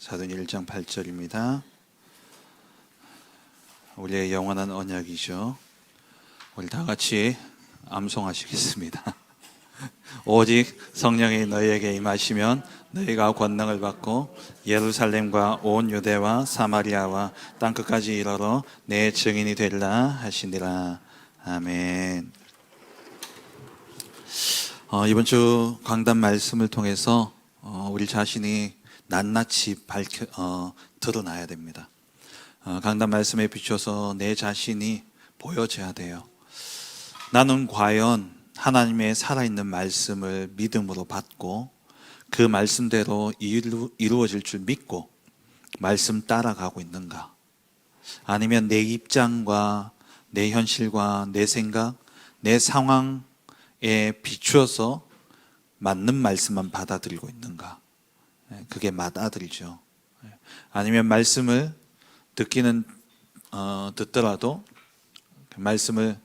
사도행전 1장 8절입니다. 우리의 영원한 언약이죠. 우리 다 같이 암송하시겠습니다. 오직 성령이 너희에게 임하시면 너희가 권능을 받고 예루살렘과 온 유대와 사마리아와 땅끝까지 이르러 내 증인이 되리라 하시니라. 아멘. 이번 주 강단 말씀을 통해서 우리 자신이 낱낱이 드러나야 됩니다. 강단 말씀에 비춰서 내 자신이 보여져야 돼요. 나는 과연 하나님의 살아있는 말씀을 믿음으로 받고 그 말씀대로 이루어질 줄 믿고 말씀 따라가고 있는가? 아니면 내 입장과 내 현실과 내 생각, 내 상황에 비추어서 맞는 말씀만 받아들이고 있는가? 그게 맞아들이죠. 아니면 말씀을 듣더라도 그 말씀을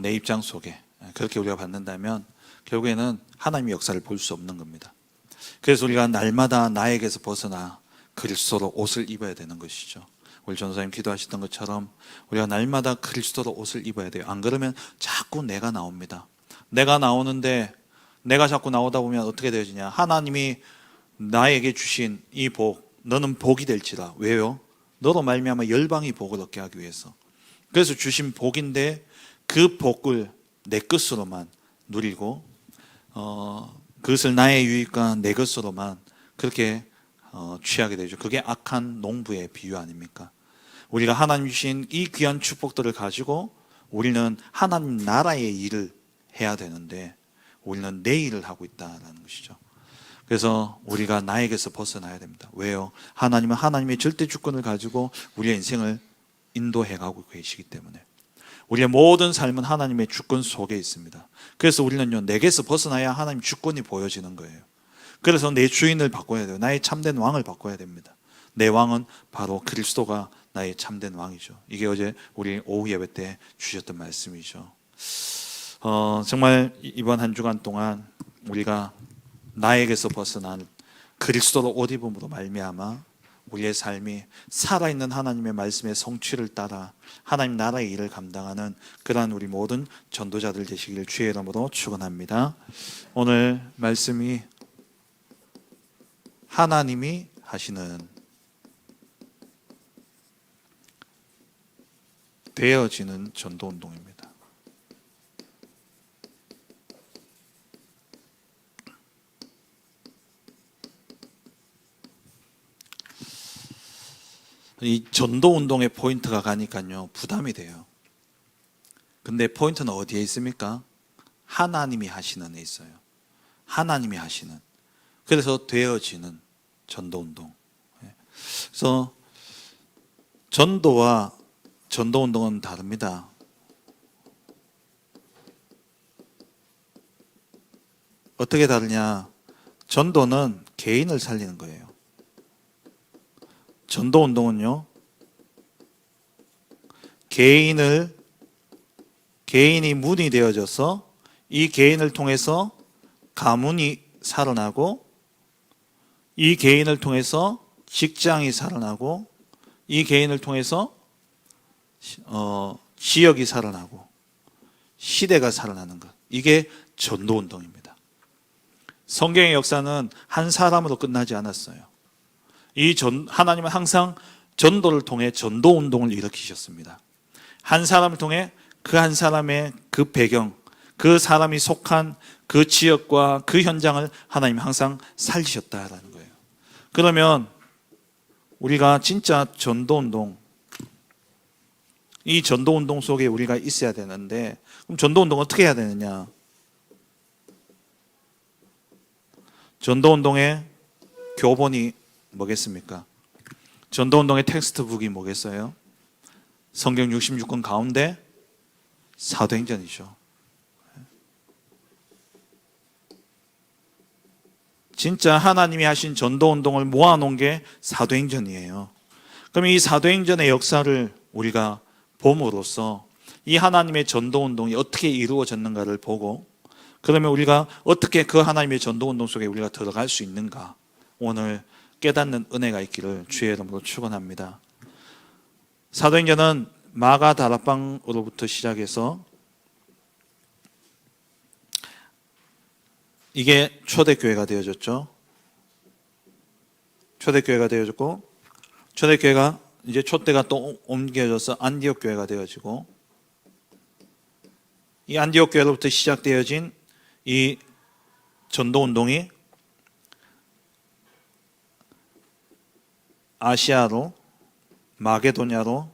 내 입장 속에 그렇게 우리가 받는다면 결국에는 하나님의 역사를 볼 수 없는 겁니다. 그래서 우리가 날마다 나에게서 벗어나 그리스도로 옷을 입어야 되는 것이죠. 우리 전사님 기도하셨던 것처럼 우리가 날마다 그리스도로 옷을 입어야 돼요. 안 그러면 자꾸 내가 나옵니다. 내가 나오는데 내가 자꾸 나오다 보면 어떻게 되어지냐? 하나님이 나에게 주신 이 복, 너는 복이 될지라. 왜요? 너로 말미암아 열방이 복을 얻게 하기 위해서. 그래서 주신 복인데 그 복을 내 것으로만 누리고 그것을 나의 유익과 내 것으로만 그렇게 취하게 되죠. 그게 악한 농부의 비유 아닙니까? 우리가 하나님 주신 이 귀한 축복들을 가지고 우리는 하나님 나라의 일을 해야 되는데 우리는 내 일을 하고 있다는 것이죠. 그래서 우리가 나에게서 벗어나야 됩니다. 왜요? 하나님은 하나님의 절대 주권을 가지고 우리의 인생을 인도해 가고 계시기 때문에 우리의 모든 삶은 하나님의 주권 속에 있습니다. 그래서 우리는요, 내게서 벗어나야 하나님 주권이 보여지는 거예요. 그래서 내 주인을 바꿔야 돼요. 나의 참된 왕을 바꿔야 됩니다. 내 왕은 바로 그리스도가 나의 참된 왕이죠. 이게 어제 우리 오후 예배 때 주셨던 말씀이죠. 정말 이번 한 주간 동안 우리가 나에게서 벗어난 그리스도로 옷 입음으로 말미암아 우리의 삶이 살아있는 하나님의 말씀의 성취를 따라 하나님 나라의 일을 감당하는 그러한 우리 모든 전도자들 되시기를 주의 이름으로 축원합니다. 오늘 말씀이 하나님이 하시는 되어지는 전도운동입니다. 이 전도운동의 포인트가 가니까요 부담이 돼요. 근데 포인트는 어디에 있습니까? 하나님이 하시는 데 있어요. 하나님이 하시는. 그래서 되어지는 전도운동. 그래서 전도와 전도운동은 다릅니다. 어떻게 다르냐? 전도는 개인을 살리는 거예요. 전도운동은요, 개인이 문이 되어져서 이 개인을 통해서 가문이 살아나고, 이 개인을 통해서 직장이 살아나고, 이 개인을 통해서 지역이 살아나고, 시대가 살아나는 것. 이게 전도운동입니다. 성경의 역사는 한 사람으로 끝나지 않았어요. 하나님은 항상 전도를 통해 전도운동을 일으키셨습니다. 한 사람을 통해 그 한 사람의 그 배경, 그 사람이 속한 그 지역과 그 현장을 하나님이 항상 살리셨다라는 거예요. 그러면 우리가 진짜 전도운동, 이 전도운동 속에 우리가 있어야 되는데, 그럼 전도운동 어떻게 해야 되느냐? 전도운동의 교본이 뭐겠습니까? 전도운동의 텍스트북이 뭐겠어요? 성경 66권 가운데 사도행전이죠. 진짜 하나님이 하신 전도운동을 모아놓은 게 사도행전이에요. 그럼 이 사도행전의 역사를 우리가 봄으로써 이 하나님의 전도운동이 어떻게 이루어졌는가를 보고, 그러면 우리가 어떻게 그 하나님의 전도운동 속에 우리가 들어갈 수 있는가, 오늘 깨닫는 은혜가 있기를 주의 이름으로 축원합니다. 사도행전은 마가 다락방으로부터 시작해서 이게 초대교회가 되어졌죠. 초대교회가 되어졌고, 초대교회가 이제 촛대가 또 옮겨져서 안디옥 교회가 되어지고, 이 안디옥 교회로부터 시작되어진 이 전도운동이 아시아로, 마게도냐로,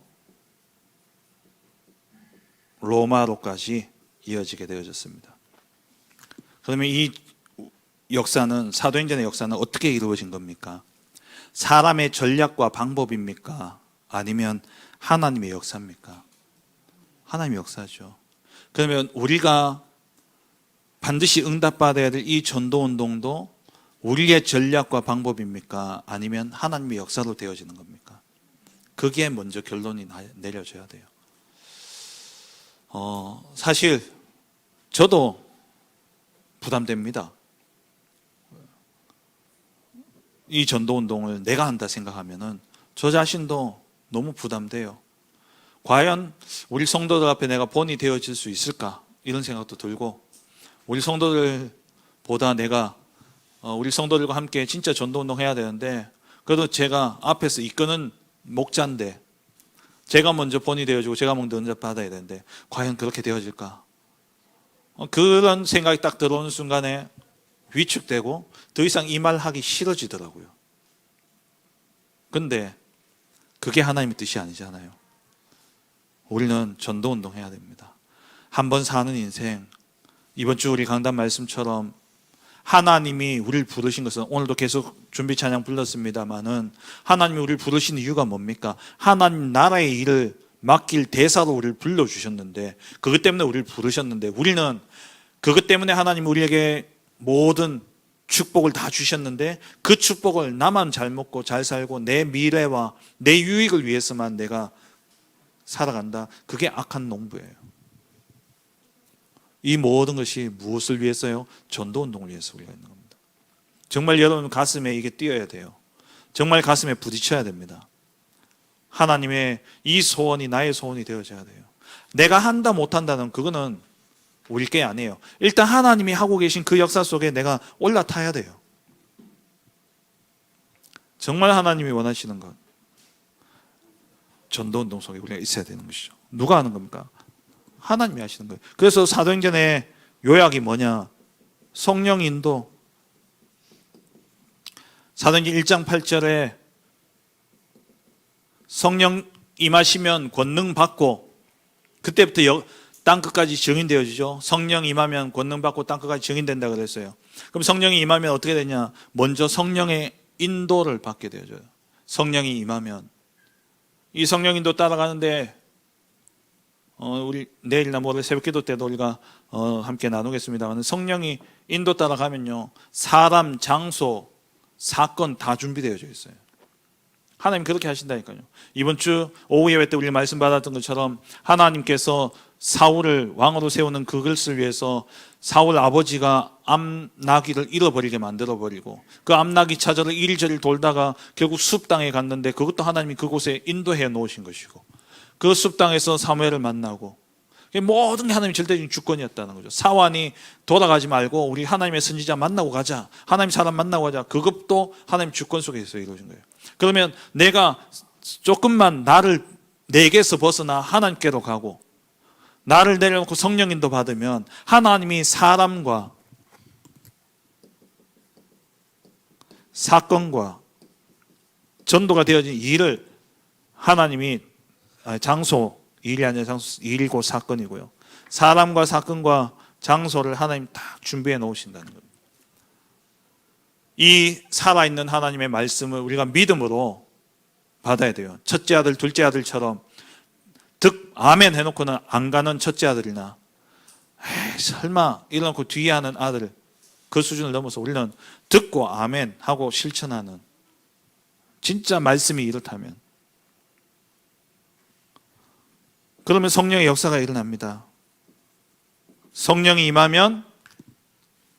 로마로까지 이어지게 되어졌습니다. 그러면 이 역사는, 사도행전의 역사는 어떻게 이루어진 겁니까? 사람의 전략과 방법입니까? 아니면 하나님의 역사입니까? 하나님의 역사죠. 그러면 우리가 반드시 응답받아야 될 이 전도운동도 우리의 전략과 방법입니까? 아니면 하나님의 역사로 되어지는 겁니까? 그게 먼저 결론이 내려져야 돼요. 사실 저도 부담됩니다. 이 전도운동을 내가 한다 생각하면은 저 자신도 너무 부담돼요. 과연 우리 성도들 앞에 내가 본이 되어질 수 있을까? 이런 생각도 들고, 우리 성도들보다 내가 우리 성도들과 함께 진짜 전도운동 해야 되는데, 그래도 제가 앞에서 이끄는 목자인데 제가 먼저 본이 되어지고 제가 먼저 응답 받아야 되는데 과연 그렇게 되어질까? 그런 생각이 딱 들어오는 순간에 위축되고 더 이상 이 말 하기 싫어지더라고요. 근데 그게 하나님의 뜻이 아니잖아요. 우리는 전도운동 해야 됩니다. 한 번 사는 인생, 이번 주 우리 강단 말씀처럼 하나님이 우리를 부르신 것은, 오늘도 계속 준비 찬양 불렀습니다마는, 하나님이 우리를 부르신 이유가 뭡니까? 하나님 나라의 일을 맡길 대사로 우리를 불러주셨는데, 그것 때문에 우리를 부르셨는데, 우리는 그것 때문에 하나님 우리에게 모든 축복을 다 주셨는데, 그 축복을 나만 잘 먹고 잘 살고 내 미래와 내 유익을 위해서만 내가 살아간다. 그게 악한 농부예요. 이 모든 것이 무엇을 위해서요? 전도운동을 위해서 우리가 있는 겁니다. 정말 여러분 가슴에 이게 뛰어야 돼요. 정말 가슴에 부딪혀야 됩니다. 하나님의 이 소원이 나의 소원이 되어져야 돼요. 내가 한다 못한다는 그거는 우리 게 아니에요. 일단 하나님이 하고 계신 그 역사 속에 내가 올라타야 돼요. 정말 하나님이 원하시는 것, 전도운동 속에 우리가 있어야 되는 것이죠. 누가 하는 겁니까? 하나님이 하시는 거예요. 그래서 사도행전의 요약이 뭐냐? 성령 인도. 사도행전 1장 8절에 성령 임하시면 권능 받고, 그때부터 땅 끝까지 증인되어지죠. 성령 임하면 권능 받고 땅 끝까지 증인된다 그랬어요. 그럼 성령이 임하면 어떻게 되냐? 먼저 성령의 인도를 받게 되어져요. 성령이 임하면 이 성령 인도 따라가는데, 우리 내일이나 모레 새벽기도 때도 우리가 함께 나누겠습니다만, 성령이 인도 따라가면요, 사람, 장소, 사건 다 준비되어져 있어요. 하나님 그렇게 하신다니까요. 이번 주 오후 예배 때 우리 말씀 받았던 것처럼 하나님께서 사울을 왕으로 세우는 그것을 위해서 사울 아버지가 암나귀를 잃어버리게 만들어버리고, 그 암나귀 찾아서 이리저리 돌다가 결국 숲 땅에 갔는데, 그것도 하나님이 그곳에 인도해 놓으신 것이고, 그 숲 땅에서 사무엘을 만나고, 모든 게 하나님의 절대적인 주권이었다는 거죠. 사환이 돌아가지 말고 우리 하나님의 선지자 만나고 가자, 하나님 사람 만나고 가자, 그것도 하나님 주권 속에서 이루어진 거예요. 그러면 내가 조금만 내게서 벗어나 하나님께로 가고 나를 내려놓고 성령인도 받으면, 하나님이 사람과 사건과 전도가 되어진 일을, 하나님이 장소, 일이 아니라 장소, 일이고 사건이고요, 사람과 사건과 장소를 하나님 다 준비해 놓으신다는 겁니다. 이 살아있는 하나님의 말씀을 우리가 믿음으로 받아야 돼요. 첫째 아들, 둘째 아들처럼 아멘 해놓고는 안 가는 첫째 아들이나, 설마 이러놓고 뒤에 하는 아들, 그 수준을 넘어서 우리는 듣고 아멘 하고 실천하는, 진짜 말씀이 이렇다면, 그러면 성령의 역사가 일어납니다. 성령이 임하면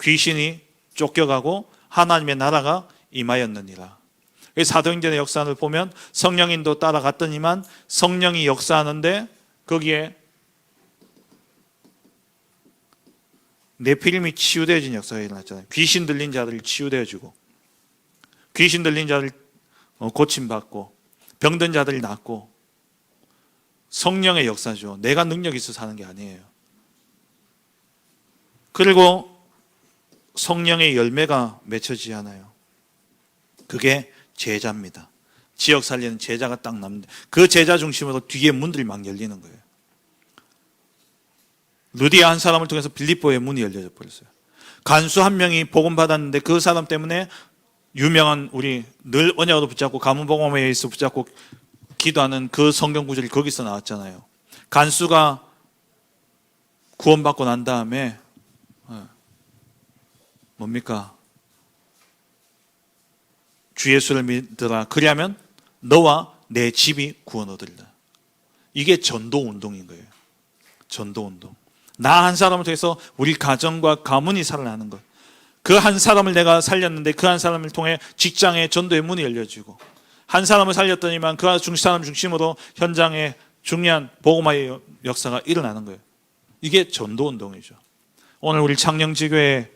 귀신이 쫓겨가고 하나님의 나라가 임하였느니라. 사도행전의 역사를 보면 성령인도 따라갔더니만 성령이 역사하는데 거기에 네피림이 치유되어진 역사가 일어났잖아요. 귀신 들린 자들이 치유되어지고, 귀신 들린 자들 고침받고, 병든 자들이 낫고, 성령의 역사죠. 내가 능력이 있어서 하는 게 아니에요. 그리고 성령의 열매가 맺혀지지 않아요. 그게 제자입니다. 지역 살리는 제자가 딱 남는데 그 제자 중심으로 뒤에 문들이 막 열리는 거예요. 루디아 한 사람을 통해서 빌립보의 문이 열려져 버렸어요. 간수 한 명이 복음 받았는데 그 사람 때문에 유명한 우리 늘 언약으로 붙잡고 가문복음회에서 붙잡고 기도하는 그 성경 구절이 거기서 나왔잖아요. 간수가 구원받고 난 다음에 뭡니까? 주 예수를 믿으라. 그리하면 너와 내 집이 구원 얻으리라. 이게 전도 운동인 거예요. 전도 운동. 나 한 사람을 통해서 우리 가정과 가문이 살아나는 것. 그 한 사람을 내가 살렸는데 그 한 사람을 통해 직장의 전도의 문이 열려지고, 한 사람을 살렸더니만 그 사람 중심으로 현장에 중요한 복음화의 역사가 일어나는 거예요. 이게 전도 운동이죠. 오늘 우리 창녕지교회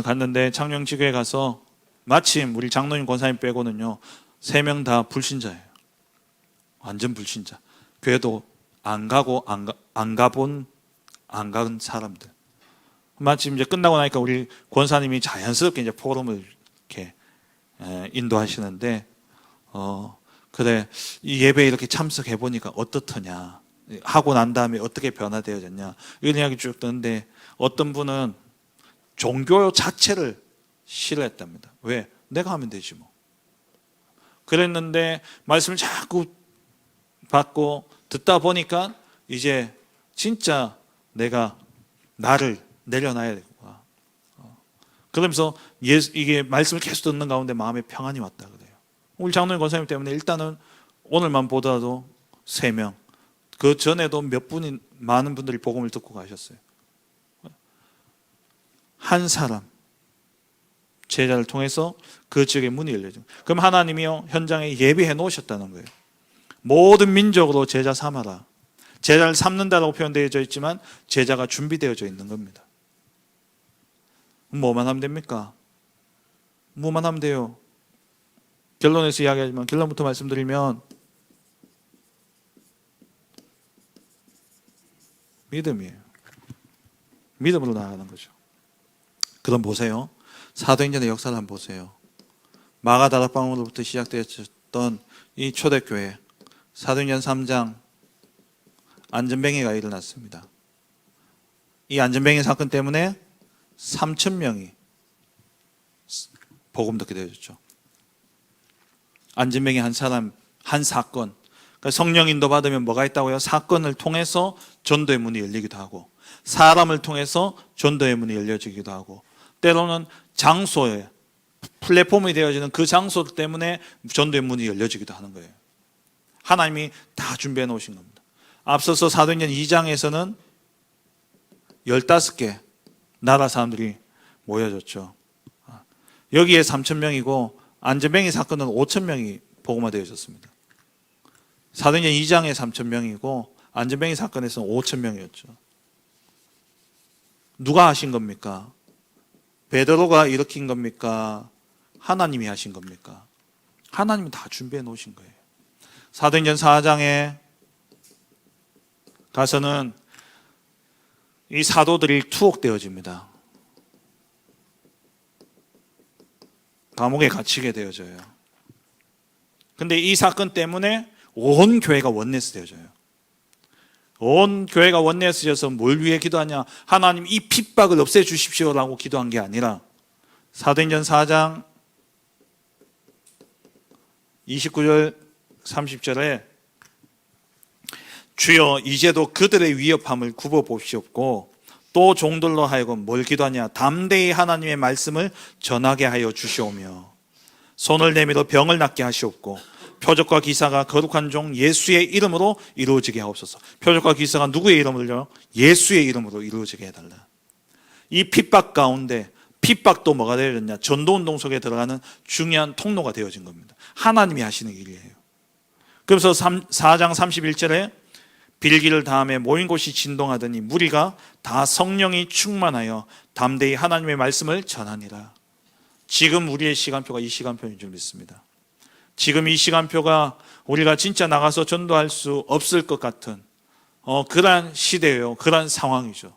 갔는데 창녕지교회 가서 마침 우리 장로님 권사님 빼고는요 3명 다 불신자예요. 완전 불신자. 교회도 안 가고 안 간 사람들. 마침 이제 끝나고 나니까 우리 권사님이 자연스럽게 이제 포럼을 이렇게 인도하시는데 그래 이 예배에 이렇게 참석해 보니까 어떻더냐, 하고 난 다음에 어떻게 변화되어졌냐, 이런 이야기 쭉 듣는데 어떤 분은 종교 자체를 싫어했답니다. 왜? 내가 하면 되지 뭐. 그랬는데 말씀을 자꾸 받고 듣다 보니까 이제 진짜 내가 나를 내려놔야 되구나. 그러면서 이게 말씀을 계속 듣는 가운데 마음에 평안이 왔다 그래요. 우리 장로님 권사님 때문에 일단은 오늘만 보더라도 3명, 그 전에도 많은 분들이 복음을 듣고 가셨어요. 한 사람 제자를 통해서 그 지역의 문이 열려져. 그럼 하나님이요 현장에 예비해 놓으셨다는 거예요. 모든 민족으로 제자 삼아라. 제자를 삼는다라고 표현되어져 있지만 제자가 준비되어져 있는 겁니다. 뭐만 하면 됩니까? 뭐만 하면 돼요. 결론에서 이야기하지만 결론부터 말씀드리면 믿음이에요. 믿음으로 나아가는 거죠. 그럼 보세요. 사도행전의 역사를 한번 보세요. 마가다락방으로부터 시작되었던 이 초대교회, 사도행전 3장 안전뱅이가 일어났습니다. 이 안전뱅이 사건 때문에 3,000명이 복음 듣게 되어졌죠. 안전뱅이 한 사람, 한 사건. 그러니까 성령 인도 받으면 뭐가 있다고요? 사건을 통해서 전도의 문이 열리기도 하고, 사람을 통해서 전도의 문이 열려지기도 하고, 때로는 장소에 플랫폼이 되어지는 그 장소 때문에 전도의 문이 열려지기도 하는 거예요. 하나님이 다 준비해 놓으신 겁니다. 앞서서 사도행전 2장에서는 15개 나라 사람들이 모여졌죠. 여기에 3,000명이고 안전뱅이 사건은 5,000명이 복음화되어졌습니다. 사도행전 2장에 3,000명이고 안전뱅이 사건에서는 5,000명이었죠. 누가 하신 겁니까? 베드로가 일으킨 겁니까? 하나님이 하신 겁니까? 하나님이 다 준비해 놓으신 거예요. 사도행전 4장에 가서는 이 사도들이 투옥되어집니다. 감옥에 갇히게 되어져요. 근데 이 사건 때문에 온 교회가 원네스 되어져요. 온 교회가 원네스여서 뭘 위해 기도하냐? 하나님 이 핍박을 없애주십시오라고 기도한 게 아니라 사도행전 4장 29절 30절에 주여 이제도 그들의 위협함을 굽어보시옵고 또 종들로 하여금 뭘 기도하냐? 담대히 하나님의 말씀을 전하게 하여 주시오며 손을 내밀어 병을 낫게 하시옵고 표적과 기사가 거룩한 종 예수의 이름으로 이루어지게 하옵소서. 표적과 기사가 누구의 이름으로요? 예수의 이름으로 이루어지게 해달라. 이 핍박 가운데 핍박도 뭐가 되어졌냐? 전도운동 속에 들어가는 중요한 통로가 되어진 겁니다. 하나님이 하시는 일이에요. 그래서 4장 31절에 빌기를 다음에 모인 곳이 진동하더니 무리가 다 성령이 충만하여 담대히 하나님의 말씀을 전하니라. 지금 우리의 시간표가 이 시간표인 줄 믿습니다. 지금 이 시간표가 우리가 진짜 나가서 전도할 수 없을 것 같은 그러한 시대예요. 그러한 상황이죠.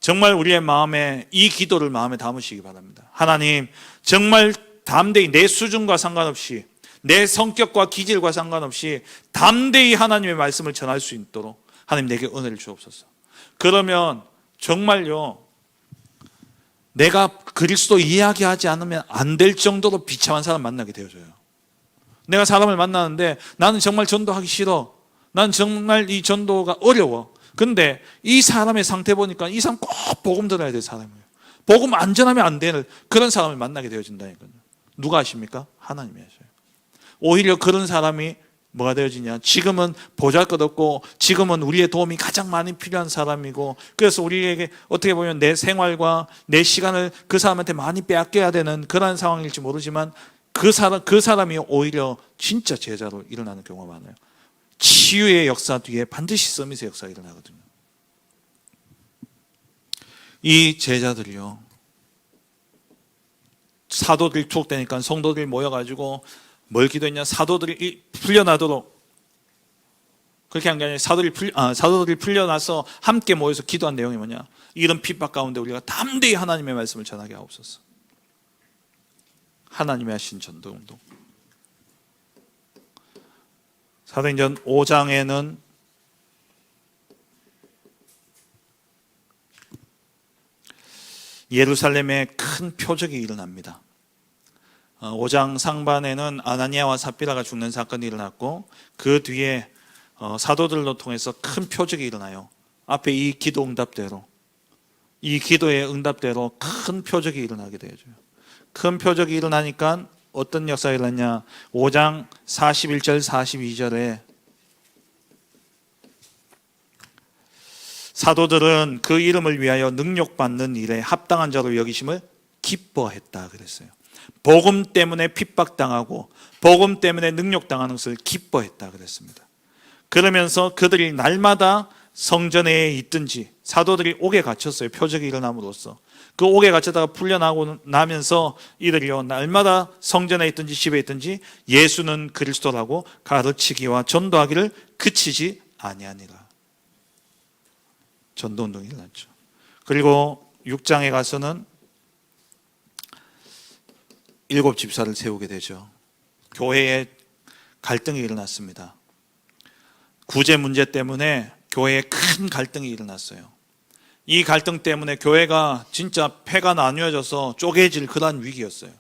정말 우리의 마음에 이 기도를 마음에 담으시기 바랍니다. 하나님, 정말 담대히 내 수준과 상관없이 내 성격과 기질과 상관없이 담대히 하나님의 말씀을 전할 수 있도록 하나님 내게 은혜를 주옵소서. 그러면 정말요, 내가 그리스도 이야기하지 않으면 안 될 정도로 비참한 사람 만나게 되어져요. 내가 사람을 만나는데 나는 정말 전도하기 싫어. 난 정말 이 전도가 어려워. 근데 이 사람의 상태 보니까 이 사람 꼭 복음 들어야 될 사람이에요. 복음 안 전하면 안 되는 그런 사람을 만나게 되어진다니까요. 누가 하십니까? 하나님이 하셔요. 오히려 그런 사람이 뭐가 되어지냐? 지금은 보잘것없고 지금은 우리의 도움이 가장 많이 필요한 사람이고, 그래서 우리에게 어떻게 보면 내 생활과 내 시간을 그 사람한테 많이 빼앗겨야 되는 그런 상황일지 모르지만 그 사람이 오히려 진짜 제자로 일어나는 경우가 많아요. 치유의 역사 뒤에 반드시 서밋의 역사가 일어나거든요. 이 제자들이요, 사도들이 투옥되니까 성도들이 모여가지고 뭘 기도했냐? 사도들이 풀려나도록, 그렇게 한 게 아니라 사도들이 풀려나서 함께 모여서 기도한 내용이 뭐냐? 이런 핍박 가운데 우리가 담대히 하나님의 말씀을 전하게 하옵소서. 하나님이 하신 전도운동. 사도행전 5장에는 예루살렘에 큰 표적이 일어납니다. 5장 상반에는 아나니아와 삽비라가 죽는 사건이 일어났고, 그 뒤에 사도들로 통해서 큰 표적이 일어나요. 앞에 이 기도 응답대로, 이 기도의 응답대로 큰 표적이 일어나게 되죠. 큰 표적이 일어나니까 어떤 역사가 일어났냐? 5장 41절 42절에 사도들은 그 이름을 위하여 능력받는 일에 합당한 자로 여기심을 기뻐했다 그랬어요. 복음 때문에 핍박당하고 복음 때문에 능력당하는 것을 기뻐했다 그랬습니다. 그러면서 그들이 날마다 성전에 있든지, 사도들이 옥에 갇혔어요. 표적이 일어남으로써. 그 옥에 갇혔다가 풀려나고 나면서 이들이요, 날마다 성전에 있든지 집에 있든지 예수는 그리스도라고 가르치기와 전도하기를 그치지 아니하니라. 전도운동이 일어났죠. 그리고 6장에 가서는 7 집사를 세우게 되죠. 교회에 갈등이 일어났습니다. 구제 문제 때문에 교회에 큰 갈등이 일어났어요. 이 갈등 때문에 교회가 진짜 패가 나뉘어져서 쪼개질 그런 위기였어요.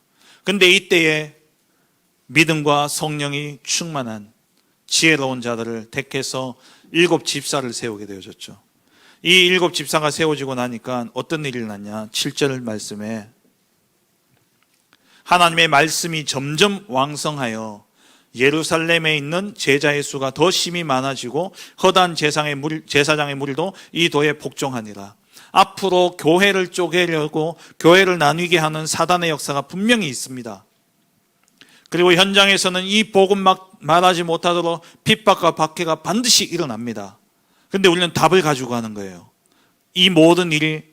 근데 이때에 믿음과 성령이 충만한 지혜로운 자들을 택해서 7 집사를 세우게 되어졌죠. 이 7 집사가 세워지고 나니까 어떤 일이 일어났냐? 7절 말씀에 하나님의 말씀이 점점 왕성하여 예루살렘에 있는 제자의 수가 더 심히 많아지고 허다한 제사장의 무리도 이 도에 복종하니라. 앞으로 교회를 쪼개려고 교회를 나뉘게 하는 사단의 역사가 분명히 있습니다. 그리고 현장에서는 이 복음 말하지 못하도록 핍박과 박해가 반드시 일어납니다. 그런데 우리는 답을 가지고 가는 거예요. 이 모든 일이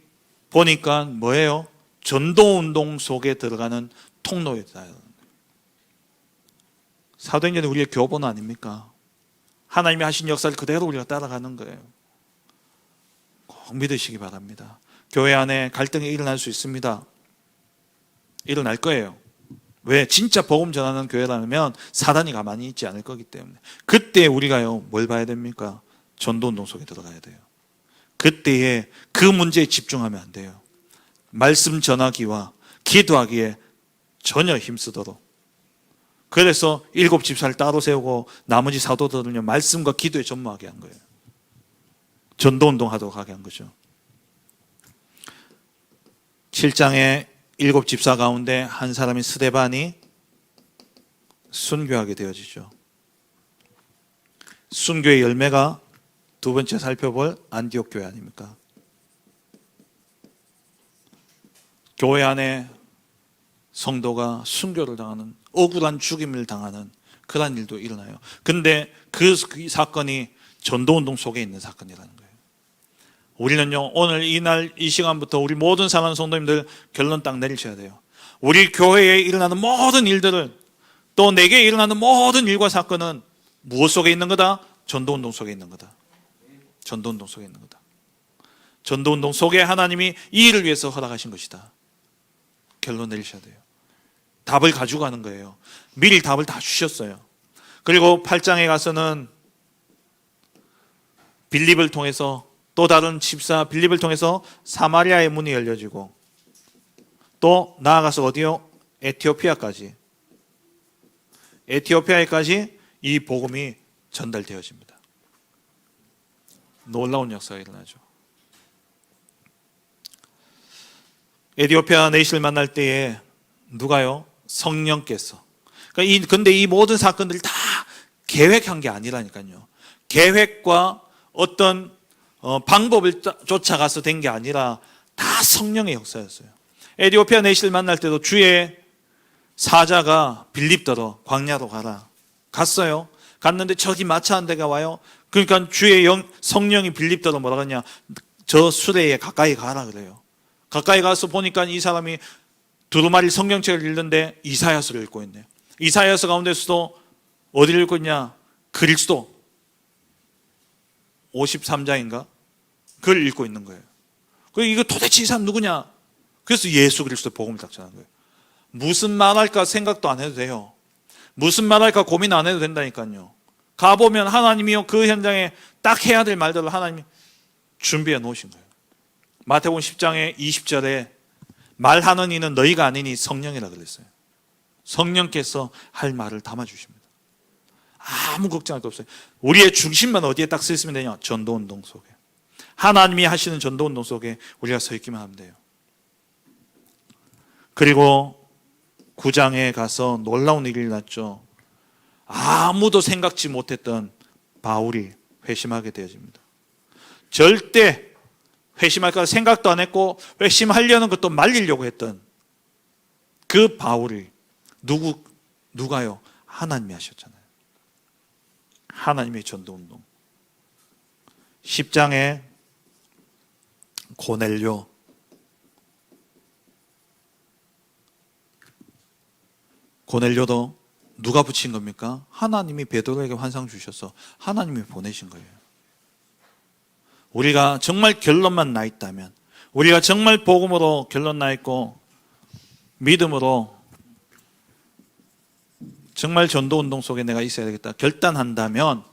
보니까 뭐예요? 전도운동 속에 들어가는 통로였다. 사도행전이 우리의 교본 아닙니까? 하나님이 하신 역사를 그대로 우리가 따라가는 거예요. 꼭 믿으시기 바랍니다. 교회 안에 갈등이 일어날 수 있습니다. 일어날 거예요. 왜? 진짜 복음 전하는 교회라면 사단이 가만히 있지 않을 거기 때문에. 그때 우리가요, 뭘 봐야 됩니까? 전도운동 속에 들어가야 돼요. 그때에 그 문제에 집중하면 안 돼요. 말씀 전하기와 기도하기에 전혀 힘쓰도록. 그래서 7 집사를 따로 세우고 나머지 사도들은요, 말씀과 기도에 전무하게 한 거예요. 전도운동 하도록 하게 한 거죠. 7장에 7 집사 가운데 한 사람이 스데반이 순교하게 되어지죠. 순교의 열매가 두 번째 살펴볼 안디옥 교회 아닙니까? 교회 안에 성도가 순교를 당하는, 억울한 죽임을 당하는 그런 일도 일어나요. 근데 그 사건이 전도운동 속에 있는 사건이라는 거예요. 우리는요, 오늘 이날 이 시간부터 우리 모든 사랑하는 성도님들 결론 딱 내리셔야 돼요. 우리 교회에 일어나는 모든 일들을, 또 내게 일어나는 모든 일과 사건은 무엇 속에 있는 거다? 전도운동 속에 있는 거다. 전도운동 속에 있는 거다. 전도운동 속에 하나님이 이 일을 위해서 허락하신 것이다. 결론 내리셔야 돼요. 답을 가지고 가는 거예요. 미리 답을 다 주셨어요. 그리고 8장에 가서는 빌립을 통해서, 또 다른 집사 빌립을 통해서 사마리아의 문이 열려지고, 또 나아가서 어디요? 에티오피아까지 이 복음이 전달되어집니다. 놀라운 역사가 일어나죠. 에티오피아 내시를 만날 때에 누가요? 성령께서. 근데 이 모든 사건들이 다 계획한 게 아니라니까요. 계획과 어떤 방법을 쫓아가서 된 게 아니라 다 성령의 역사였어요. 에티오피아 내시를 만날 때도 주의 사자가 빌립더러 광야로 가라. 갔어요. 갔는데 저기 마차 한 대가 와요. 그러니까 주의 성령이 빌립더러 뭐라 그러냐? 저 수레에 가까이 가라 그래요. 가까이 가서 보니까 이 사람이 두루마리 성경책을 읽는데 이사야서를 읽고 있네요. 이사야서 가운데서도 어디를 읽고 있냐? 그리스도 53장인가? 그걸 읽고 있는 거예요. 이거 도대체 이 사람 누구냐? 그래서 예수 그리스도 복음을 딱 전한 거예요. 무슨 말할까 생각도 안 해도 돼요. 무슨 말할까 고민 안 해도 된다니까요. 가보면 하나님이요, 그 현장에 딱 해야 될 말들을 하나님이 준비해 놓으신 거예요. 마태복음 10장의 20절에 말하는 이는 너희가 아니니 성령이라 그랬어요. 성령께서 할 말을 담아주십니다. 아무 걱정할 거 없어요. 우리의 중심만 어디에 딱 서 있으면 되냐? 전도운동 속에. 하나님이 하시는 전도운동 속에 우리가 서 있기만 하면 돼요. 그리고 9장에 가서 놀라운 일이 났죠. 아무도 생각지 못했던 바울이 회심하게 되어집니다. 절대 회심할 거라 생각도 안 했고, 회심하려는 것도 말리려고 했던 그 바울이 누가요? 하나님이 하셨잖아요. 하나님의 전도운동. 10장에 고넬료도 누가 붙인 겁니까? 하나님이 베드로에게 환상 주셔서 하나님이 보내신 거예요. 우리가 정말 결론만 나 있다면, 우리가 정말 복음으로 결론 나 있고 믿음으로 정말 전도운동 속에 내가 있어야 되겠다 결단한다면,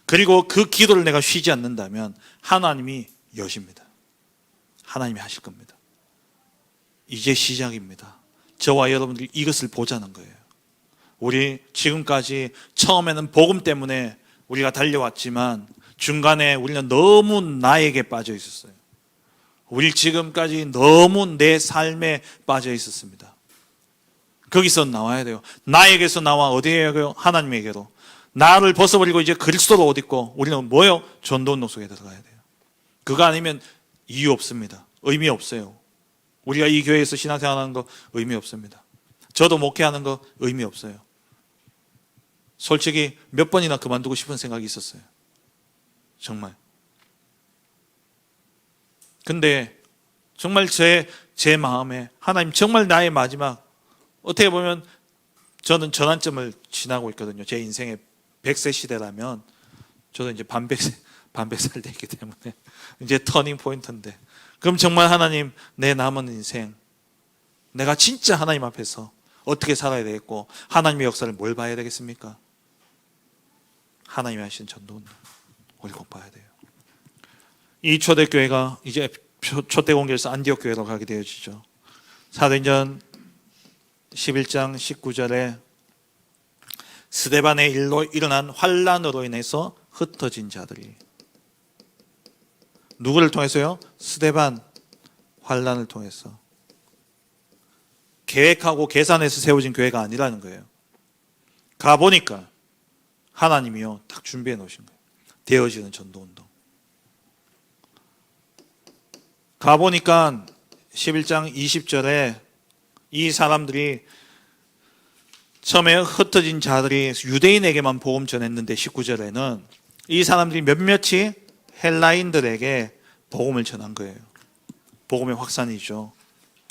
그리고 그 기도를 내가 쉬지 않는다면 하나님이 여십니다. 하나님이 하실 겁니다. 이제 시작입니다. 저와 여러분들이 이것을 보자는 거예요. 우리 지금까지 처음에는 복음 때문에 우리가 달려왔지만 중간에 우리는 너무 나에게 빠져 있었어요. 우리 지금까지 너무 내 삶에 빠져 있었습니다. 거기서 나와야 돼요. 나에게서 나와 어디에요? 하나님에게로. 나를 벗어버리고 이제 그리스도로 옷 입고 우리는 뭐예요? 전도운동 속에 들어가야 돼요. 그거 아니면 이유 없습니다. 의미 없어요. 우리가 이 교회에서 신앙생활하는 거 의미 없습니다. 저도 목회하는 거 의미 없어요. 솔직히 몇 번이나 그만두고 싶은 생각이 있었어요. 정말. 근데 정말 제 마음에 하나님 정말 나의 마지막, 어떻게 보면 저는 전환점을 지나고 있거든요. 제 인생의 100세 시대라면 저도 이제 반백살 되기 때문에 이제 터닝 포인트인데, 그럼 정말 하나님 내 남은 인생 내가 진짜 하나님 앞에서 어떻게 살아야 되겠고 하나님의 역사를 뭘 봐야 되겠습니까? 하나님이 하신 전도운동 우리 꼭 봐야 돼요. 이 초대교회가 이제 초대공교에서 안디옥 교회로 가게 되어지죠. 사도행전 11장 19절에 스데반의 일로 일어난 환란으로 인해서 흩어진 자들이, 누구를 통해서요? 스데반 환란을 통해서. 계획하고 계산해서 세워진 교회가 아니라는 거예요. 가보니까 하나님이요 딱 준비해 놓으신 거예요. 되어지는 전도운동. 가보니까 11장 20절에 이 사람들이 처음에 흩어진 자들이 유대인에게만 복음 전했는데 19절에는 이 사람들이 몇몇이 헬라인들에게 복음을 전한 거예요. 복음의 확산이죠.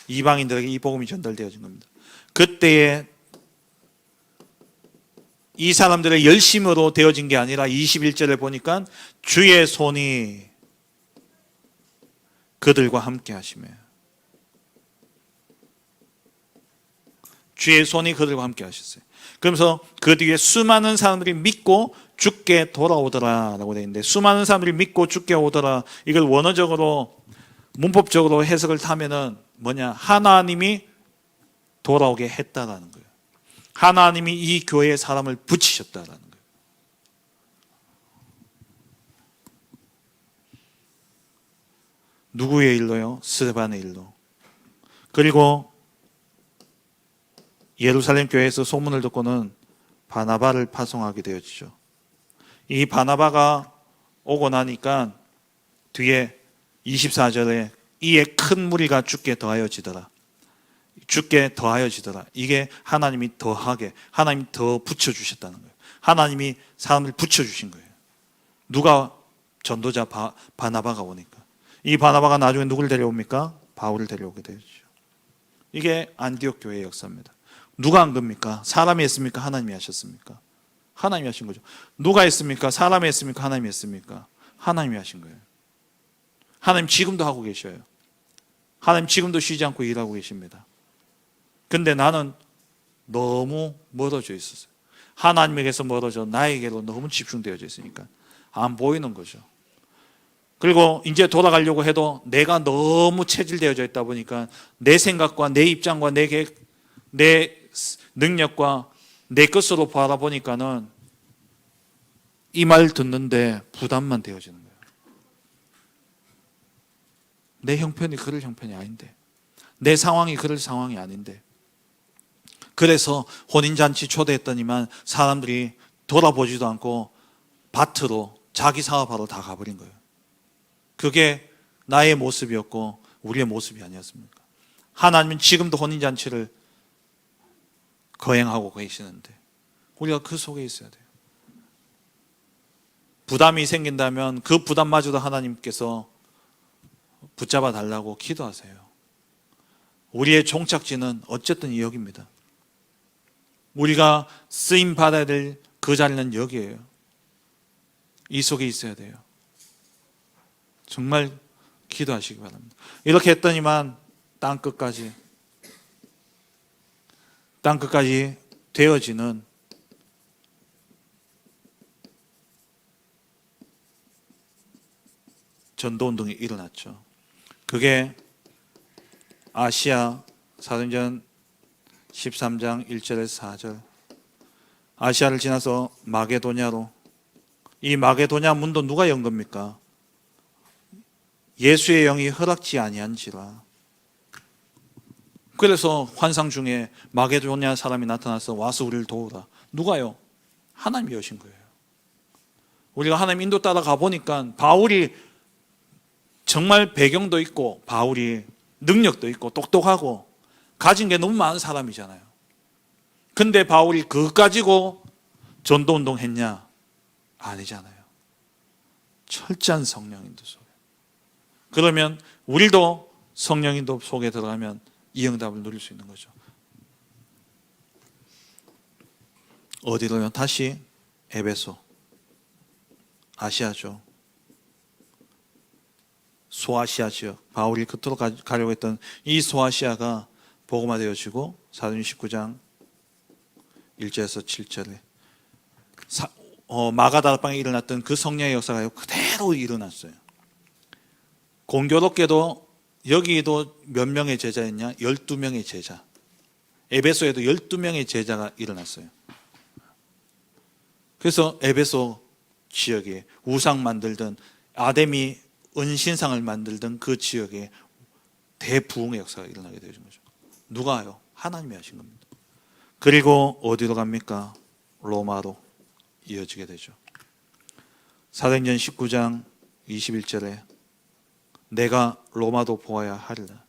이방인들에게 이 복음이 전달되어진 겁니다. 그때에 이 사람들의 열심으로 되어진 게 아니라 21절에 보니까 주의 손이 그들과 함께 하시며, 주의 손이 그들과 함께 하셨어요. 그러면서 그 뒤에 수많은 사람들이 믿고 주께 돌아오더라 라고 되어 있는데, 수많은 사람들이 믿고 주께 오더라, 이걸 원어적으로 문법적으로 해석을 타면은 뭐냐, 하나님이 돌아오게 했다라는 거예요. 하나님이 이 교회에 사람을 붙이셨다라는 거예요. 누구의 일로요? 스데반의 일로. 그리고 예루살렘 교회에서 소문을 듣고는 바나바를 파송하게 되어지죠. 이 바나바가 오고 나니까 뒤에 24절에 이에 큰 무리가 주께 더하여지더라. 주께 더하여지더라. 이게 하나님이 더하게, 하나님이 더 붙여주셨다는 거예요. 하나님이 사람을 붙여주신 거예요. 누가? 전도자 바나바가 오니까. 이 바나바가 나중에 누구를 데려옵니까? 바울을 데려오게 되죠. 이게 안디옥 교회의 역사입니다. 누가 한 겁니까? 사람이 했습니까? 하나님이 하셨습니까? 하나님이 하신 거죠. 누가 했습니까? 사람이 했습니까? 하나님이 했습니까? 하나님이 하신 거예요. 하나님 지금도 하고 계셔요. 하나님 지금도 쉬지 않고 일하고 계십니다. 근데 나는 너무 멀어져 있었어요. 하나님에게서 멀어져 나에게로 너무 집중되어져 있으니까 안 보이는 거죠. 그리고 이제 돌아가려고 해도 내가 너무 체질되어져 있다 보니까 내 생각과 내 입장과 내 능력과 내 것으로 바라보니까는 이 말 듣는데 부담만 되어지는 거예요. 내 형편이 그럴 형편이 아닌데, 내 상황이 그럴 상황이 아닌데. 그래서 혼인잔치 초대했더니만 사람들이 돌아보지도 않고 밭으로 자기 사업하러 다 가버린 거예요. 그게 나의 모습이었고 우리의 모습이 아니었습니까? 하나님은 지금도 혼인잔치를 거행하고 계시는데 우리가 그 속에 있어야 돼요. 부담이 생긴다면 그 부담마저도 하나님께서 붙잡아 달라고 기도하세요. 우리의 종착지는 어쨌든 여기입니다. 우리가 쓰임 받아야 될 그 자리는 여기예요. 이 속에 있어야 돼요. 정말 기도하시기 바랍니다. 이렇게 했더니만 땅끝까지 되어지는 전도운동이 일어났죠. 그게 아시아 사도행전 13장 1절에서 4절, 아시아를 지나서 마게도냐로, 이 마게도냐 문도 누가 연 겁니까? 예수의 영이 허락지 아니한지라. 그래서 환상 중에 마게도냐 사람이 나타나서 와서 우리를 도우라. 누가요? 하나님이 여신 거예요. 우리가 하나님 인도 따라 가보니까 바울이 정말 배경도 있고 바울이 능력도 있고 똑똑하고 가진 게 너무 많은 사람이잖아요. 근데 바울이 그것 가지고 전도운동 했냐? 아니잖아요. 철저한 성령인도 속에. 그러면 우리도 성령인도 속에 들어가면 이 응답을 누릴 수 있는 거죠. 어디로요? 다시 에베소, 아시아죠. 소아시아 지역, 바울이 그토록 가려고 했던 이 소아시아가 복음화되어지고 사도행전 19장 1절에서 7절에 마가다락방에 일어났던 그 성령의 역사가 그대로 일어났어요. 공교롭게도 여기도 몇 명의 제자였냐? 12명의 제자. 에베소에도 12명의 제자가 일어났어요. 그래서 에베소 지역에 우상 만들던, 아데미 은신상을 만들던 그 지역에 대부흥의 역사가 일어나게 되는 거죠. 누가요? 하나님이 하신 겁니다. 그리고 어디로 갑니까? 로마로 이어지게 되죠. 사도행전 19장 21절에 내가 로마도 보아야 하리라.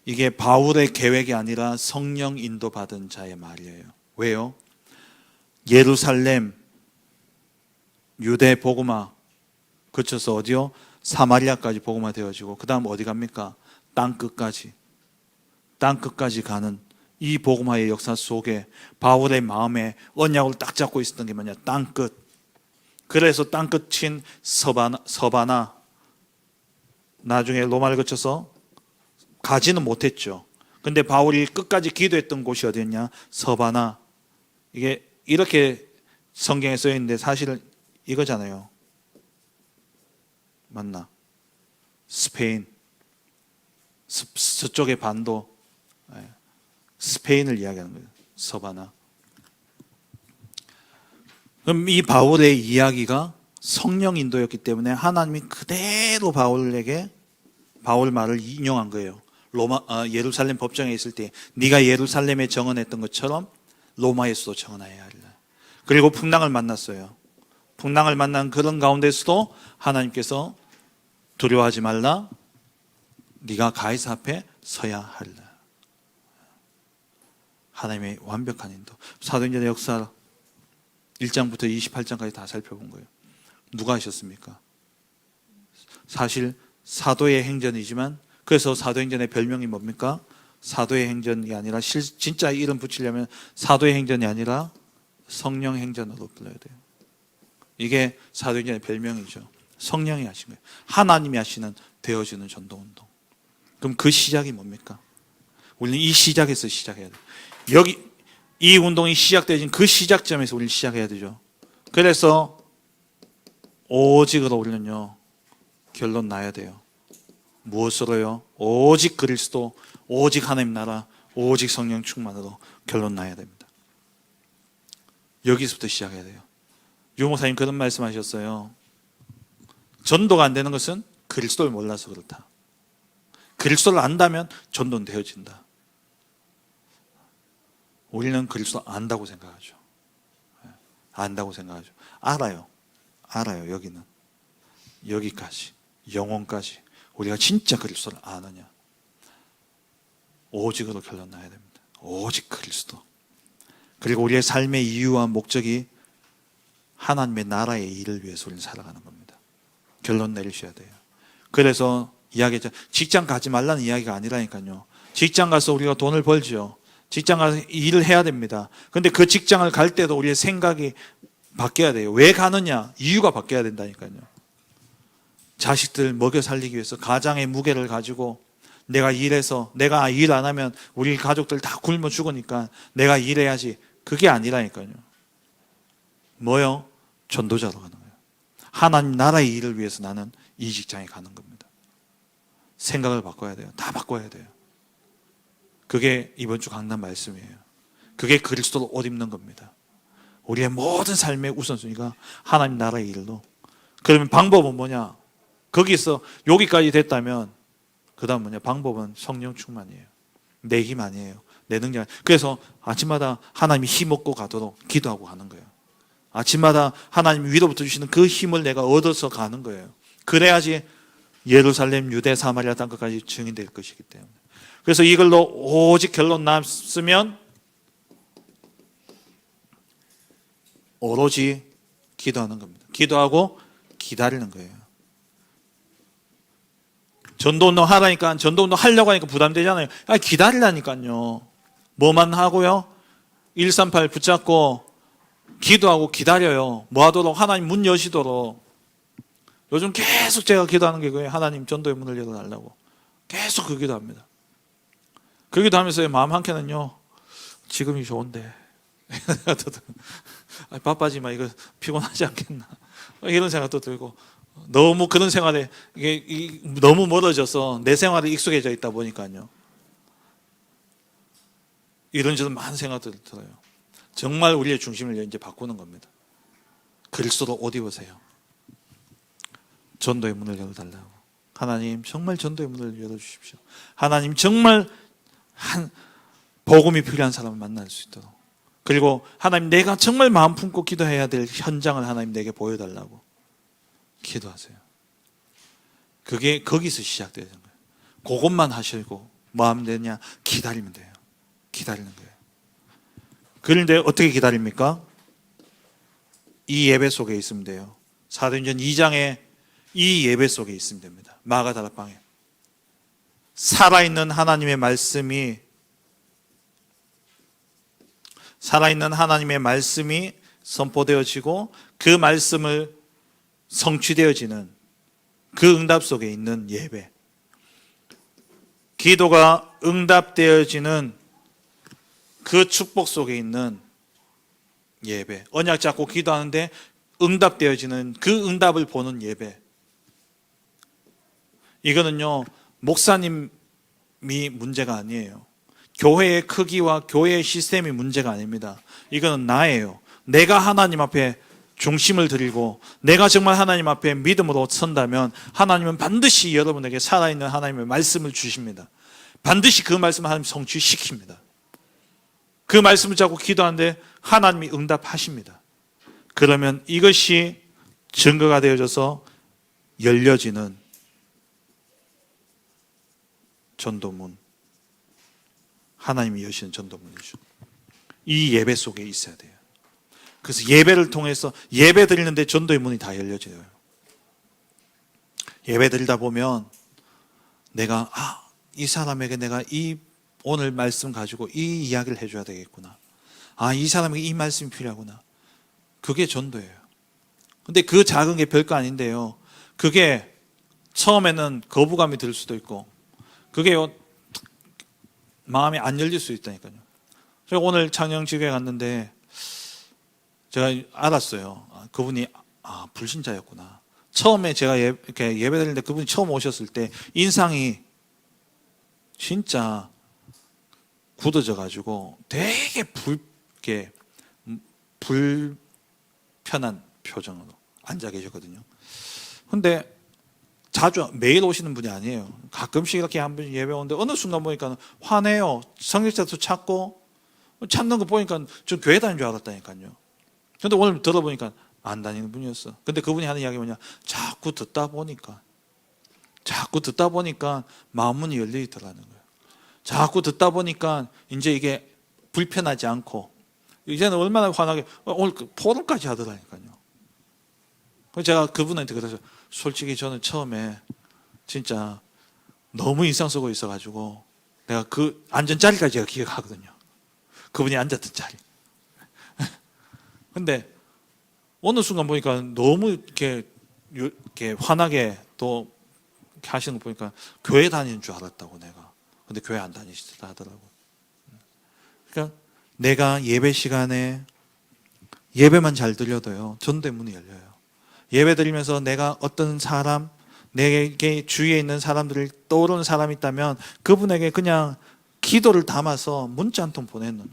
이게 바울의 계획이 아니라 성령 인도받은 자의 말이에요. 왜요? 예루살렘, 유대 복음화 거쳐서 어디요? 사마리아까지 복음화 되어지고 그 다음 어디 갑니까? 땅끝까지 가는 이 복음화의 역사 속에 바울의 마음에 언약을 딱 잡고 있었던 게 뭐냐? 땅끝. 그래서 땅끝인 서바나 나중에 로마를 거쳐서 가지는 못했죠. 근데 바울이 끝까지 기도했던 곳이 어디였냐? 서바나. 이게 이렇게 성경에 써 있는데 사실은 이거잖아요. 맞나? 스페인, 서쪽의 반도, 스페인을 이야기하는 거예요. 서바나. 그럼 이 바울의 이야기가 성령 인도였기 때문에 하나님이 그대로 바울 말을 인용한 거예요. 예루살렘 법정에 있을 때 네가 예루살렘에 정언했던 것처럼 로마에서도 정언해야 하리라. 그리고 풍랑을 만났어요. 풍랑을 만난 그런 가운데서도 하나님께서 두려워하지 말라. 네가 가이사 앞에 서야 하리라. 하나님의 완벽한 인도. 사도행전의 역사 1장부터 28장까지 다 살펴본 거예요. 누가 하셨습니까? 사실 사도의 행전이지만 그래서 사도행전의 별명이 뭡니까? 사도의 행전이 아니라 진짜 이름 붙이려면 사도의 행전이 아니라 성령 행전으로 불러야 돼요. 이게 사도행전의 별명이죠. 성령이 하신 거예요. 하나님이 하시는 되어지는 전도운동. 그럼 그 시작이 뭡니까? 우리는 이 시작에서 시작해야 돼요. 여기 이 운동이 시작되어진 그 시작점에서 우리는 시작해야 되죠. 그래서 오직으로 우리는요 결론 나야 돼요. 무엇으로요? 오직 그리스도, 오직 하나님 나라, 오직 성령 충만으로 결론 나야 됩니다. 여기서부터 시작해야 돼요. 유목사님 그런 말씀하셨어요. 전도가 안 되는 것은 그리스도를 몰라서 그렇다. 그리스도를 안다면 전도는 되어진다. 우리는 그리스도 안다고 생각하죠. 안다고 생각하죠. 알아요. 여기는. 여기까지. 영혼까지. 우리가 진짜 그리스도를 아느냐. 오직으로 결론 나야 됩니다. 오직 그리스도. 그리고 우리의 삶의 이유와 목적이 하나님의 나라의 일을 위해서 우리는 살아가는 겁니다. 결론 내리셔야 돼요. 그래서 이야기했죠. 직장 가지 말라는 이야기가 아니라니까요. 직장 가서 우리가 돈을 벌죠. 직장 가서 일을 해야 됩니다. 그런데 그 직장을 갈 때도 우리의 생각이 바뀌어야 돼요. 왜 가느냐? 이유가 바뀌어야 된다니까요. 자식들 먹여 살리기 위해서 가장의 무게를 가지고 내가 일해서 내가 일 안 하면 우리 가족들 다 굶어 죽으니까 내가 일해야지. 그게 아니라니까요. 뭐요? 전도자로 가는 거예요. 하나님 나라의 일을 위해서 나는 이 직장에 가는 겁니다. 생각을 바꿔야 돼요. 다 바꿔야 돼요. 그게 이번 주 강단 말씀이에요. 그게 그리스도로 옷 입는 겁니다. 우리의 모든 삶의 우선순위가 하나님 나라의 일로. 그러면 방법은 뭐냐? 거기서 여기까지 됐다면 그 다음 뭐냐? 방법은 성령 충만이에요. 내 힘 아니에요. 내 능력. 그래서 아침마다 하나님이 힘 얻고 가도록 기도하고 가는 거예요. 아침마다 하나님 위로부터 주시는 그 힘을 내가 얻어서 가는 거예요. 그래야지 예루살렘, 유대, 사마리아 땅끝까지 증인될 것이기 때문에. 그래서 이걸로 오직 결론 났으면 오로지 기도하는 겁니다. 기도하고 기다리는 거예요. 전도운동 하라니까, 전도운동 하려고 하니까 부담되잖아요. 기다리라니까요. 뭐만 하고요? 138 붙잡고 기도하고 기다려요. 뭐 하도록? 하나님 문 여시도록. 요즘 계속 제가 기도하는 게 그거예요. 하나님 전도의 문을 열어달라고. 계속 그 기도합니다. 그 기도하면서 마음 한켠은요, 지금이 좋은데 바빠지만 이거 피곤하지 않겠나 이런 생각도 들고, 너무 그런 생활에 이게 너무 멀어져서 내 생활에 익숙해져 있다 보니까요, 이런저런 많은 생각들이 들어요. 정말 우리의 중심을 이제 바꾸는 겁니다. 그리스도로 옷 입으세요. 전도의 문을 열어달라고. 하나님 정말 전도의 문을 열어주십시오. 하나님 정말 복음이 필요한 사람을 만날 수 있도록. 그리고 하나님 내가 정말 마음 품고 기도해야 될 현장을 하나님 내게 보여달라고 기도하세요. 그게 거기서 시작되는 거예요. 그것만 하시고 뭐 하면 되냐? 기다리면 돼요. 기다리는 거예요. 그런데 어떻게 기다립니까? 이 예배 속에 있으면 돼요. 사도행전 2장에 이 예배 속에 있으면 됩니다. 마가다락방에 살아있는 하나님의 말씀이 선포되어지고 그 말씀을 성취되어지는 그 응답 속에 있는 예배, 기도가 응답되어지는 그 축복 속에 있는 예배, 언약 잡고 기도하는데 응답되어지는 그 응답을 보는 예배. 이거는요, 목사님이 문제가 아니에요. 교회의 크기와 교회의 시스템이 문제가 아닙니다. 이거는 나예요. 내가 하나님 앞에 중심을 드리고 내가 정말 하나님 앞에 믿음으로 선다면 하나님은 반드시 여러분에게 살아있는 하나님의 말씀을 주십니다. 반드시 그 말씀을 하나님 성취시킵니다. 그 말씀을 잡고 기도하는데 하나님이 응답하십니다. 그러면 이것이 증거가 되어져서 열려지는 전도문, 하나님이 여시는 전도문이죠. 이 예배 속에 있어야 돼요. 그래서 예배를 통해서 예배 드리는데 전도의 문이 다 열려져요. 예배 드리다 보면 내가 이 사람에게 내가 이 오늘 말씀 가지고 이 이야기를 해줘야 되겠구나. 이 사람에게 이 말씀이 필요하구나. 그게 전도예요. 근데 그 작은 게 별거 아닌데요. 그게 처음에는 거부감이 들 수도 있고 그게 마음이 안 열릴 수 있다니까요. 제가 오늘 창녕지교에 갔는데 제가 알았어요. 그분이 불신자였구나. 처음에 제가 이렇게 예배 드리는데 그분이 처음 오셨을 때 인상이 진짜 굳어져 가지고 되게 불편한 표정으로 앉아 계셨거든요. 근데 매일 오시는 분이 아니에요. 가끔씩 이렇게 한 번 예배 오는데 어느 순간 보니까 화내요. 성직자도 찾고 찾는 거 보니까 좀 교회 다니는 줄 알았다니까요. 근데 오늘 들어보니까 안 다니는 분이었어. 근데 그분이 하는 이야기 뭐냐? 자꾸 듣다 보니까 마음문이 열리더라는 거예요. 자꾸 듣다 보니까 이제 이게 불편하지 않고 이제는 얼마나 환하게 오늘 포럼까지 하더라니까요. 그래서 제가 그분한테 그래서 솔직히 저는 처음에 진짜 너무 인상 쓰고 있어가지고 내가 그 앉은 자리까지 제가 기억하거든요. 그분이 앉았던 자리. 근데 어느 순간 보니까 너무 이렇게 환하게 또 하시는 거 보니까 교회 다니는 줄 알았다고 내가. 근데 교회 안 다니시더라 하더라고. 그러니까 내가 예배 시간에 예배만 잘 들려도요 전도의 문이 열려요. 예배 드리면서 내가 어떤 사람, 내게 주위에 있는 사람들을 떠오르는 사람이 있다면 그분에게 그냥 기도를 담아서 문자 한 통 보내는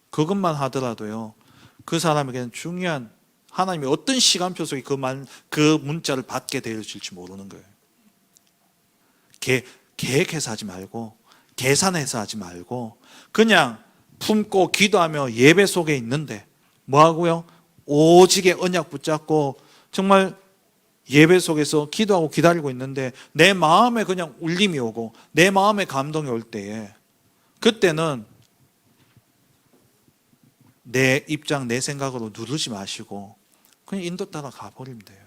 그것만 하더라도요 그 사람에게는 중요한 하나님이 어떤 시간표 속에 그 문자를 받게 되어질지 모르는 거예요. 계획해서 하지 말고 계산해서 하지 말고 그냥 품고 기도하며 예배 속에 있는데 뭐하고요? 오직의 언약 붙잡고 정말 예배 속에서 기도하고 기다리고 있는데 내 마음에 그냥 울림이 오고 내 마음에 감동이 올 때에 그때는 내 입장, 내 생각으로 누르지 마시고 그냥 인도 따라 가버리면 돼요.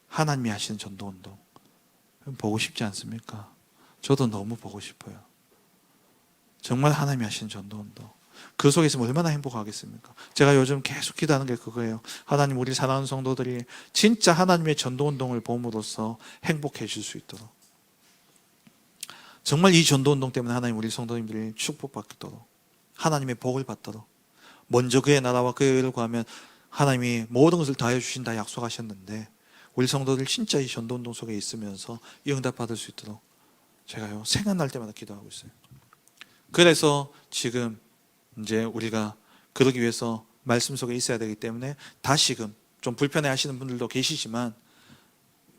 하나님이 하시는 전도운동 보고 싶지 않습니까? 저도 너무 보고 싶어요. 정말 하나님이 하시는 전도운동 그 속에 있으면 얼마나 행복하겠습니까? 제가 요즘 계속 기도하는 게 그거예요. 하나님 우리 사랑하는 성도들이 진짜 하나님의 전도운동을 봄으로써 행복해질 수 있도록 정말 이 전도운동 때문에 하나님 우리 성도님들이 축복받도록 하나님의 복을 받도록 먼저 그의 나라와 그의 의를 구하면 하나님이 모든 것을 다해 주신다 약속하셨는데 우리 성도들 진짜 이 전도운동 속에 있으면서 이 응답 받을 수 있도록 제가요 생각날 때마다 기도하고 있어요. 그래서 지금 이제 우리가 그러기 위해서 말씀 속에 있어야 되기 때문에 다시금 좀 불편해 하시는 분들도 계시지만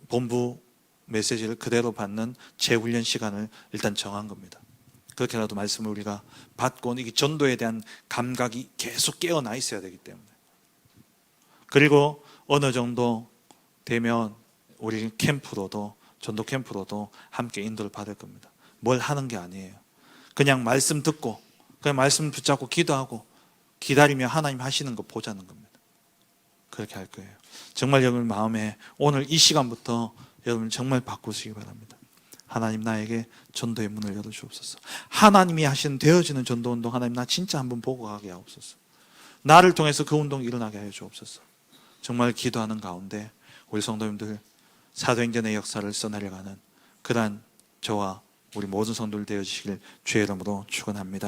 본부 메시지를 그대로 받는 재훈련 시간을 일단 정한 겁니다. 그렇게라도 말씀을 우리가 받고 이게 전도에 대한 감각이 계속 깨어나 있어야 되기 때문에 그리고 어느 정도 되면 우리 캠프로도 전도 캠프로도 함께 인도를 받을 겁니다. 뭘 하는 게 아니에요. 그냥 말씀 듣고 그냥 말씀 붙잡고 기도하고 기다리며 하나님 하시는 거 보자는 겁니다. 그렇게 할 거예요. 정말 여러분 마음에 오늘 이 시간부터 여러분 정말 바꾸시기 바랍니다. 하나님 나에게 전도의 문을 열어주옵소서. 하나님이 하시는 되어지는 전도운동 하나님 나 진짜 한번 보고 가게 하옵소서. 나를 통해서 그 운동이 일어나게 하여 주옵소서. 정말 기도하는 가운데 우리 성도님들 사도행전의 역사를 써내려가는 그러한 저와 우리 모든 성도들 되어주시길 주의 이름으로 축원합니다.